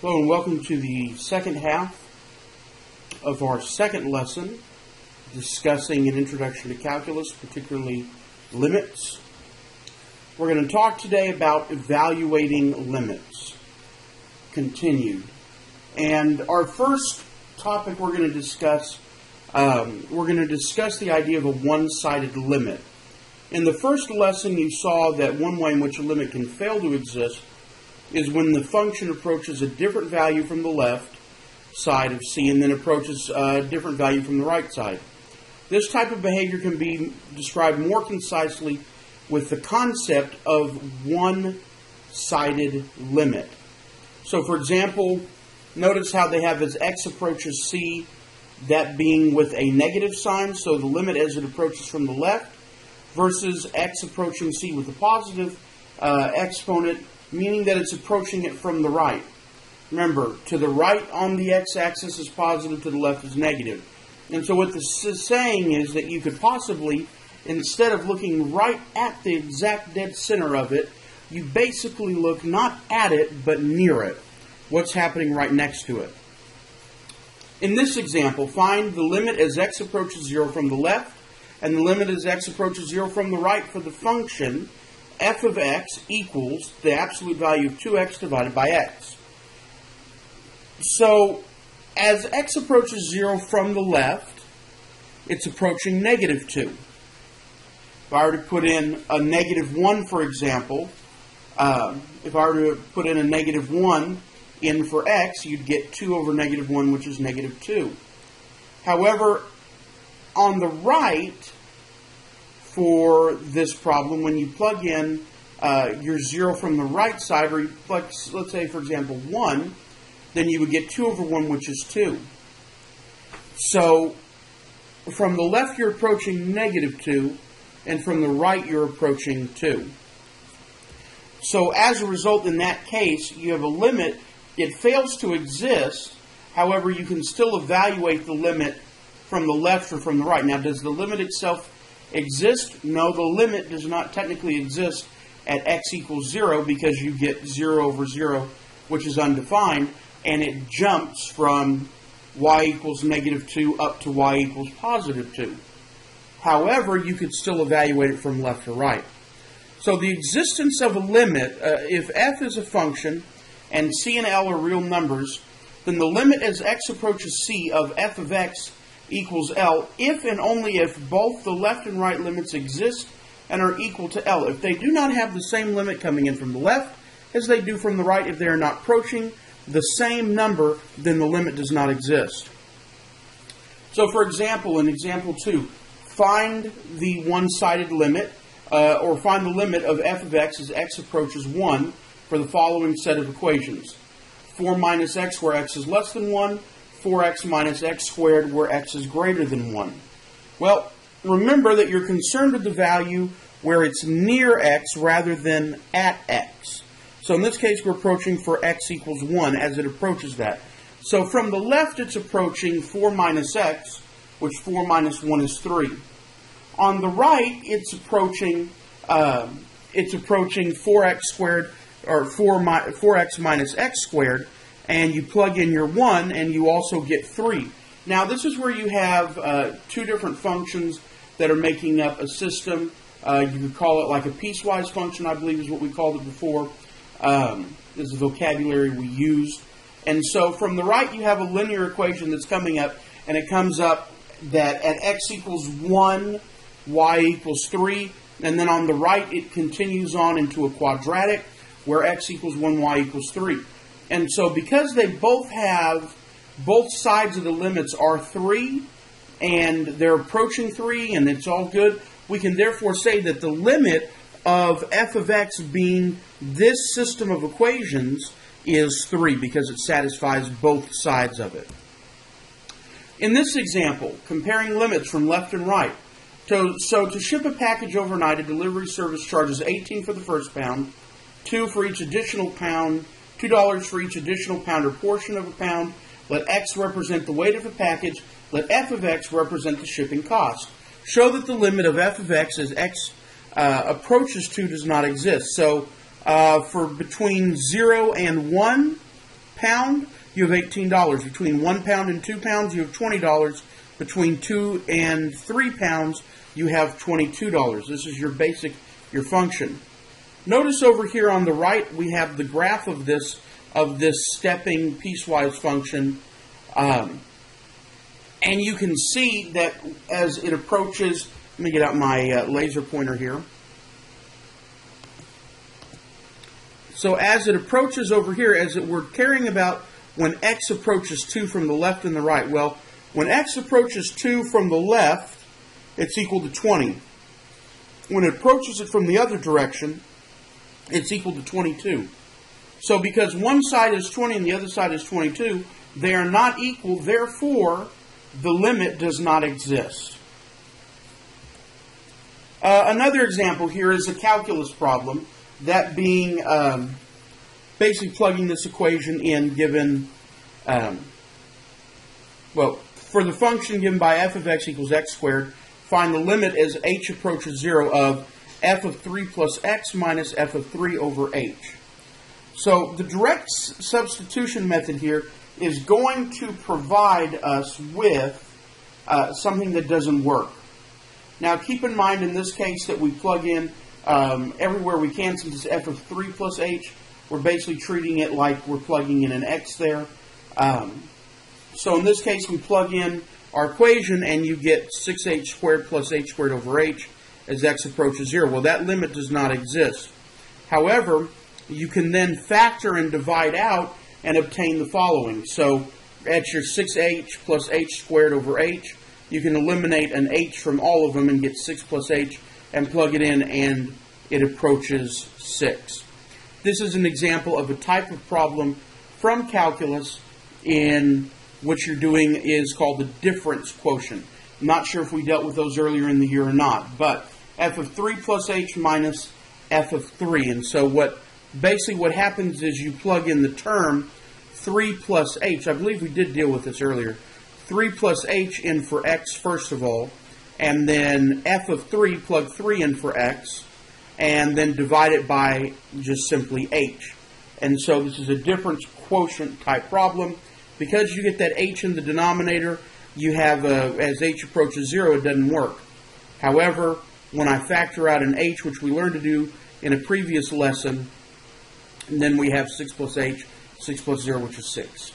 Hello and welcome to the second half of our second lesson discussing an introduction to calculus, particularly limits. We're going to talk today about evaluating limits. Continued. And our first topic we're going to discuss the idea of a one-sided limit. In the first lesson you saw that one way in which a limit can fail to exist is when the function approaches a different value from the left side of c and then approaches a different value from the right side. This type of behavior can be described more concisely with the concept of one-sided limit. So for example, notice how they have as x approaches c, that being with a negative sign, so the limit as it approaches from the left, versus x approaching c with a positive exponent, meaning that it's approaching it from the right. Remember, to the right on the x-axis is positive, to the left is negative. And so what this is saying is that you could possibly, instead of looking right at the exact dead center of it, you basically look not at it, but near it. What's happening right next to it? In this example, find the limit as x approaches 0 from the left, and the limit as x approaches 0 from the right for the function f of x equals the absolute value of 2x divided by x. So, as x approaches 0 from the left, it's approaching negative 2. If I were to put in a negative 1, for example, if I were to put in a negative 1 in for x, you'd get 2 over negative 1, which is negative 2. However, on the right, for this problem, when you plug in your 0 from the right side, or you plug, let's say, for example, 1, then you would get 2 over 1, which is 2. So, from the left, you're approaching negative 2, and from the right, you're approaching 2. So, as a result, in that case, you have a limit. It fails to exist. However, you can still evaluate the limit from the left or from the right. Now, does the limit itself exist? No, the limit does not technically exist at x equals 0 because you get 0 over 0, which is undefined, and it jumps from y equals negative 2 up to y equals positive 2. However, you could still evaluate it from left to right. So the existence of a limit, if f is a function and c and l are real numbers, then the limit as x approaches c of f of x equals L if and only if both the left and right limits exist and are equal to L. If they do not have the same limit coming in from the left as they do from the right, if they are not approaching the same number, then the limit does not exist. So for example, in example 2, find the one-sided limit, or find the limit of f of x as x approaches 1 for the following set of equations. 4 minus x where x is less than 1, 4x minus x squared where x is greater than 1. Well, remember that you're concerned with the value where it's near x rather than at x. So in this case, we're approaching for x equals 1 as it approaches that. So from the left, it's approaching 4 minus x, which 4 minus 1 is 3. On the right, it's approaching 4x squared, or 4x minus x squared, and you plug in your 1, and you also get 3. Now, this is where you have two different functions that are making up a system. You could call it like a piecewise function, I believe is what we called it before. This is the vocabulary we used. And so from the right, you have a linear equation that's coming up, and it comes up that at x equals 1, y equals 3, and then on the right, it continues on into a quadratic where x equals 1, y equals 3. And so because they both sides of the limits are 3, and they're approaching 3, and it's all good, we can therefore say that the limit of f of x being this system of equations is 3, because it satisfies both sides of it. In this example, comparing limits from left and right, so to ship a package overnight, a delivery service charges $18 for the first pound, $2 for each additional pound, $2 for each additional pound or portion of a pound. Let x represent the weight of the package. Let f of x represent the shipping cost. Show that the limit of f of x as x approaches 2 does not exist. So for between 0 and 1, pound, you have $18. Between 1 pound and 2 pounds, you have $20. Between 2 and 3 pounds, you have $22. This is your basic, your function. Notice over here on the right, we have the graph of this stepping piecewise function. And you can see that as it approaches, let me get out my laser pointer here. So as it approaches over here, we're caring about when x approaches 2 from the left and the right. Well, when x approaches 2 from the left, it's equal to 20. When it approaches it from the other direction, it's equal to 22. So because one side is 20 and the other side is 22, they are not equal, therefore the limit does not exist. Another example here is a calculus problem, that being basically plugging this equation in given, well, for the function given by f of x equals x squared, find the limit as h approaches 0 of f of 3 plus x minus f of 3 over h. So the direct substitution method here is going to provide us with something that doesn't work. Now keep in mind in this case that we plug in everywhere we can. Since it's f of 3 plus h, we're basically treating it like we're plugging in an x there. So in this case we plug in our equation and you get 6h squared plus h squared over h as x approaches 0. Well, that limit does not exist. However, you can then factor and divide out and obtain the following. So at your 6h plus h squared over h, you can eliminate an h from all of them and get 6 plus h and plug it in and it approaches 6. This is an example of a type of problem from calculus in what you're doing is called the difference quotient. I'm not sure if we dealt with those earlier in the year or not, but f of 3 plus h minus f of 3. And so basically what happens is you plug in the term 3 plus h. I believe we did deal with this earlier. 3 plus h in for x first of all, and then f of 3, plug 3 in for x, and then divide it by just simply h. And so this is a difference quotient type problem. Because you get that h in the denominator, you have, as h approaches 0, it doesn't work. However, when I factor out an h, which we learned to do in a previous lesson, and then we have 6 plus h, 6 plus 0, which is 6.